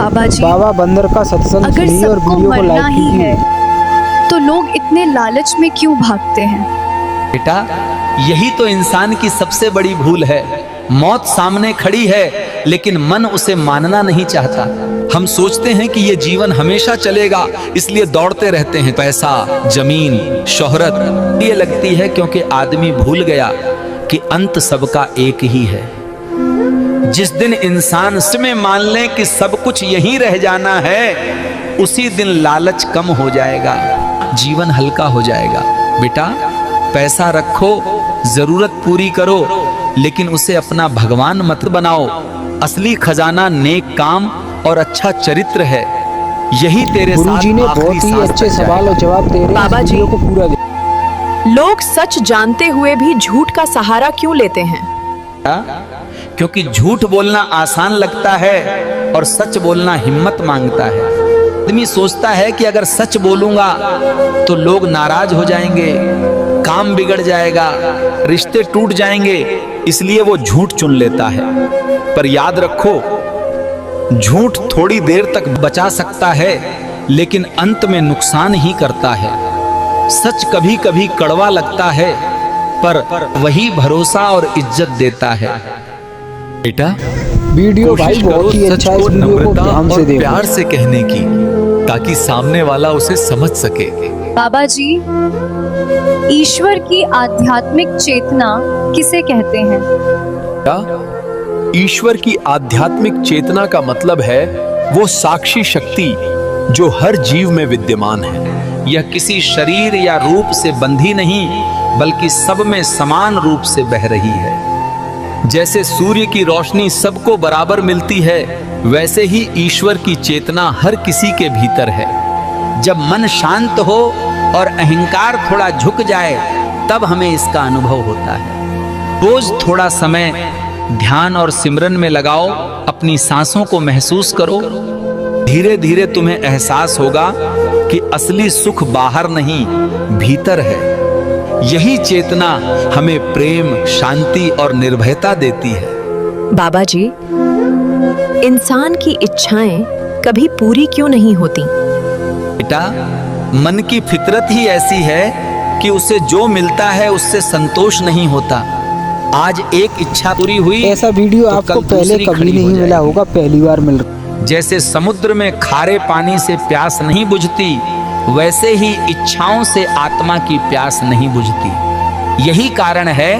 बाबा जी, बाबा बंदर का सत्संग अगर सुनिए और सबको वीडियो को मरना लाइक ही कीजिए। है तो लोग इतने लालच में क्यों भागते हैं? बेटा, यही तो इंसान की सबसे बड़ी भूल है। मौत सामने खड़ी है लेकिन मन उसे मानना नहीं चाहता। हम सोचते हैं कि ये जीवन हमेशा चलेगा, इसलिए दौड़ते रहते हैं। पैसा, जमीन, शोहरत ये लगती है क्योंकि आदमी भूल गया कि अंत सबका एक ही है। जिस दिन इंसान में मान ले कि सब कुछ यहीं रह जाना है, उसी दिन लालच कम हो जाएगा, जीवन हल्का हो जाएगा। बेटा, पैसा रखो, जरूरत पूरी करो, लेकिन उसे अपना भगवान मत बनाओ। असली खजाना नेक काम और अच्छा चरित्र है। यही तेरे साथ गुरुजी ने आखिरी बहुत ही सांस अच्छे तक सवाल और जवाब दे रहे हैं। बाबा इस जी। वीडियो को पूरा देखिए। लोग सच जानते हुए भी झूठ का सहारा क्यों लेते हैं? जाएगा। क्योंकि झूठ बोलना आसान लगता है और सच बोलना हिम्मत मांगता है। आदमी सोचता है कि अगर सच बोलूंगा तो लोग नाराज हो जाएंगे, काम बिगड़ जाएगा, रिश्ते टूट जाएंगे, इसलिए वो झूठ चुन लेता है। पर याद रखो, झूठ थोड़ी देर तक बचा सकता है लेकिन अंत में नुकसान ही करता है। सच कभी कभी कड़वा लगता है पर वही भरोसा और इज्जत देता है। बेटा, वीडियो भाई कोशिश करो बहुत ही सच अच्छा है। को इस वीडियो को नम्रता ध्यान से और देखो। प्यार से कहने की, ताकि सामने वाला उसे समझ सके। बाबा जी, ईश्वर की आध्यात्मिक चेतना किसे कहते हैं? ईश्वर की आध्यात्मिक चेतना का मतलब है वो साक्षी शक्ति जो हर जीव में विद्यमान है। यह किसी शरीर या रूप से बंधी नहीं, बल्कि सब में समान रूप से बह रही है। जैसे सूर्य की रोशनी सबको बराबर मिलती है, वैसे ही ईश्वर की चेतना हर किसी के भीतर है। जब मन शांत हो और अहंकार थोड़ा झुक जाए, तब हमें इसका अनुभव होता है। रोज थोड़ा समय ध्यान और सिमरन में लगाओ, अपनी सांसों को महसूस करो। धीरे धीरे तुम्हें एहसास होगा कि असली सुख बाहर नहीं, भीतर है। यही चेतना हमें प्रेम, शांति और निर्भयता देती है। बाबा जी, इंसान की इच्छाएं कभी पूरी क्यों नहीं होती? बेटा, मन की फितरत ही ऐसी है कि उसे जो मिलता है उससे संतोष नहीं होता। आज एक इच्छा पूरी हुई, ऐसा वीडियो तो आपको कल पहले दूसरी कभी खड़ी हो नहीं मिला जाएगी। होगा, पहली बार मिल रहा। जैसे समुद्र में खारे पानी से प्यास नहीं बुझती, वैसे ही इच्छाओं से आत्मा की प्यास नहीं बुझती। यही कारण है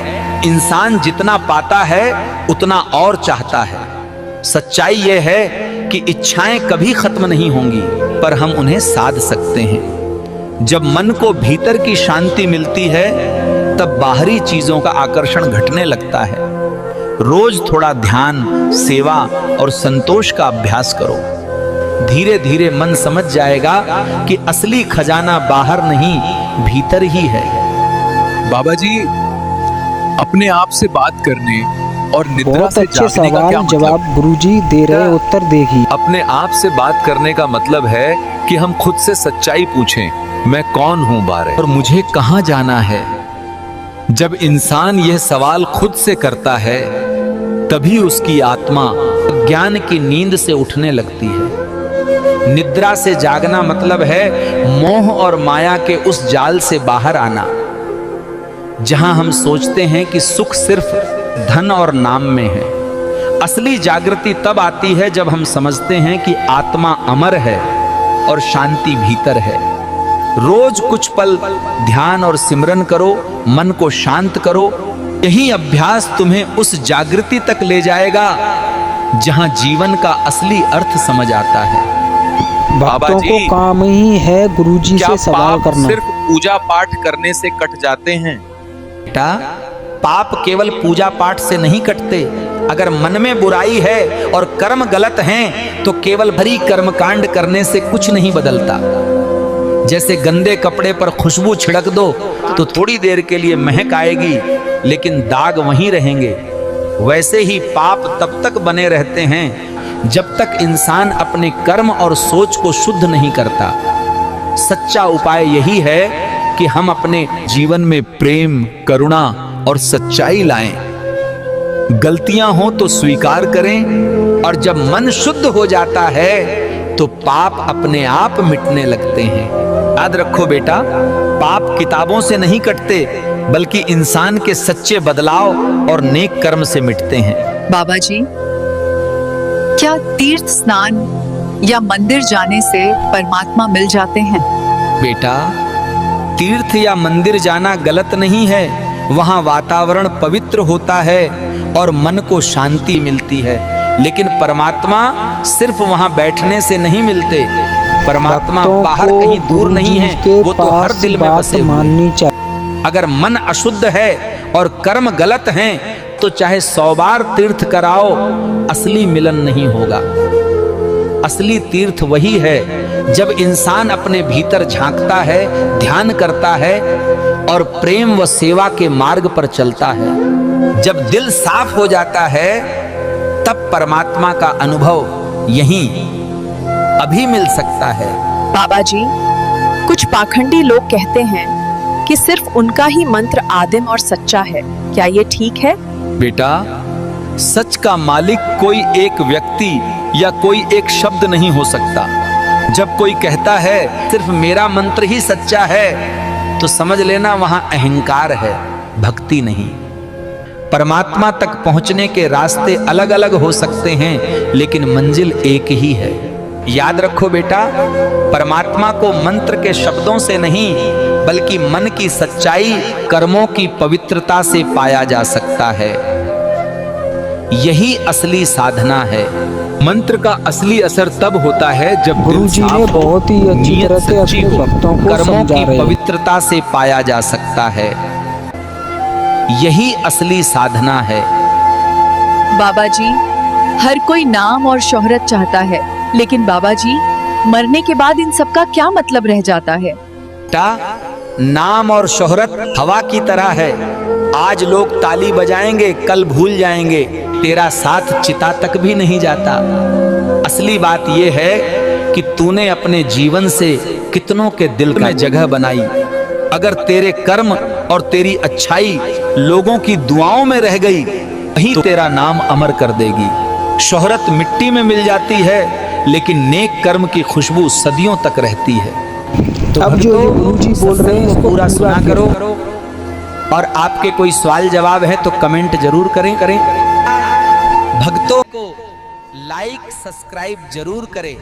इंसान जितना पाता है उतना और चाहता है। सच्चाई यह है कि इच्छाएं कभी खत्म नहीं होंगी, पर हम उन्हें साध सकते हैं। जब मन को भीतर की शांति मिलती है, तब बाहरी चीजों का आकर्षण घटने लगता है। रोज थोड़ा ध्यान, सेवा और संतोष का अभ्यास करो। धीरे धीरे मन समझ जाएगा कि असली खजाना बाहर नहीं, भीतर ही है। बाबा जी, अपने आप से बात करने और निद्रा बहुत से अच्छे जागने का क्या सवाल मतलब? जवाब गुरुजी दे रहे हैं, उत्तर देखिए। अपने आप से बात करने का मतलब है कि हम खुद से सच्चाई पूछें, मैं कौन हूं बारे और मुझे कहां जाना है। जब इंसान यह सवाल खुद से करता है, तभी उसकी आत्मा ज्ञान की नींद से उठने लगती है। निद्रा से जागना मतलब है मोह और माया के उस जाल से बाहर आना, जहां हम सोचते हैं कि सुख सिर्फ धन और नाम में है। असली जागृति तब आती है जब हम समझते हैं कि आत्मा अमर है और शांति भीतर है। रोज कुछ पल ध्यान और सिमरन करो, मन को शांत करो। यही अभ्यास तुम्हें उस जागृति तक ले जाएगा जहां जीवन का असली अर्थ समझ आता है। भक्तों को जी, काम ही है गुरुजी क्या से सवाल पाप करना। सिर्फ पूजा पाठ करने से कट जाते हैं? बेटा, पाप केवल पूजा पाठ से नहीं कटते। अगर मन में बुराई है और कर्म गलत हैं, तो केवल भरी कर्मकांड करने से कुछ नहीं बदलता। जैसे गंदे कपड़े पर खुशबू छिड़क दो तो थोड़ी देर के लिए महक आएगी, लेकिन दाग वहीं रहेंगे। वैसे ही पाप तब तक बने रहते हैं जब तक इंसान अपने कर्म और सोच को शुद्ध नहीं करता। सच्चा उपाय यही है कि हम अपने जीवन में प्रेम, करुणा और सच्चाई लाएं। गलतियां हो तो स्वीकार करें, और जब मन शुद्ध हो जाता है तो पाप अपने आप मिटने लगते हैं। याद रखो बेटा, पाप किताबों से नहीं कटते, बल्कि इंसान के सच्चे बदलाव और नेक कर्म से मिटते हैं। बाबा जी, क्या तीर्थ स्नान या मंदिर जाने से परमात्मा मिल जाते हैं? बेटा, तीर्थ या मंदिर जाना गलत नहीं है। वहां वातावरण पवित्र होता है और मन को शांति मिलती है, लेकिन परमात्मा सिर्फ वहां बैठने से नहीं मिलते। परमात्मा बाहर कहीं दूर नहीं है, वो तो हर दिल में बसे हुए हैं। अगर मन अशुद्ध है और कर्म गलत हैं, तो चाहे 100 बार तीर्थ कराओ, असली मिलन नहीं होगा। असली तीर्थ वही है जब इंसान अपने भीतर झांकता है, ध्यान करता है और प्रेम व सेवा के मार्ग पर चलता है। जब दिल साफ हो जाता है, तब परमात्मा का अनुभव यहीं अभी मिल सकता है। बाबा जी, कुछ पाखंडी लोग कहते हैं कि सिर्फ उनका ही मंत्र आदिम और सच्चा है। क्या ये ठीक है? बेटा, सच का मालिक कोई एक व्यक्ति या कोई एक शब्द नहीं हो सकता। जब कोई कहता है सिर्फ मेरा मंत्र ही सच्चा है, तो समझ लेना वहां अहंकार है, भक्ति नहीं। परमात्मा तक पहुंचने के रास्ते अलग अलग हो सकते हैं, लेकिन मंजिल एक ही है। याद रखो बेटा, परमात्मा को मंत्र के शब्दों से नहीं, बल्कि मन की सच्चाई, कर्मों की पवित्रता से पाया जा सकता है। यही असली साधना है। मंत्र का असली असर तब होता है जब गुरुजी ने बहुत ही अच्छी तरह से अपने भक्तों को कर्मों समझा की रहे हैं। पवित्रता से पाया जा सकता है। यही असली साधना है। बाबा जी, हर कोई नाम और शोहरत चाहता है, लेकिन बाबा जी, मरने के बाद इन सब का क्या मतलब रह जाता है? बेटा, नाम और शोहरत हवा की तरह है। आज लोग ताली बजाएंगे, कल भूल जाएंगे। तेरा साथ चिता तक भी नहीं जाता। असली बात यह है कि तूने अपने जीवन से कितनों के दिल में जगह बनाई। अगर तेरे कर्म और तेरी अच्छाई लोगों की दुआओं में रह गई, वही तेरा नाम अमर कर देगी। शोहरत मिट्टी में मिल जाती है, लेकिन नेक कर्म की खुशबू सदियों तक रहती है। तो अब जो ये गुरुजी बोल रहे हैं, इसको पूरा सुना करो। और आपके कोई सवाल जवाब है तो कमेंट जरूर करें। भक्तों को लाइक सब्सक्राइब जरूर करें।